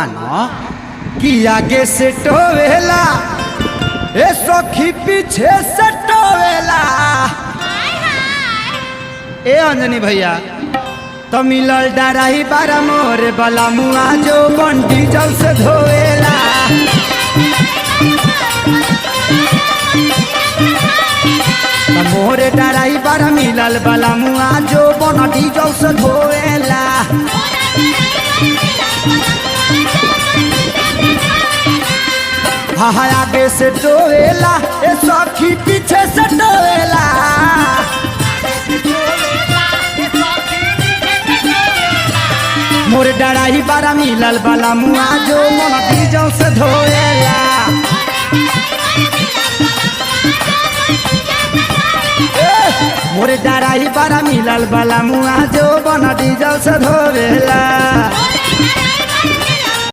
मानो कि आगे से टोवेला ए सखी पीछे से टोवेला। ए अंजनी भैया तो मिलल डराही बारा मोरे बला मुआ जो बंटी जल से धोएला। मोरे डराही बारा मिलल बला मुआ जो बंटी जल से धोएला। हाँ आगे से टोवेला ए सखी पीछे से टोवेला। मोरे डराही बारा मिलल बला मुआ जो मन डीजल से धोएला। मोरे डराही बारा मिलल बला मुआ जो मन डीजल से धोएला।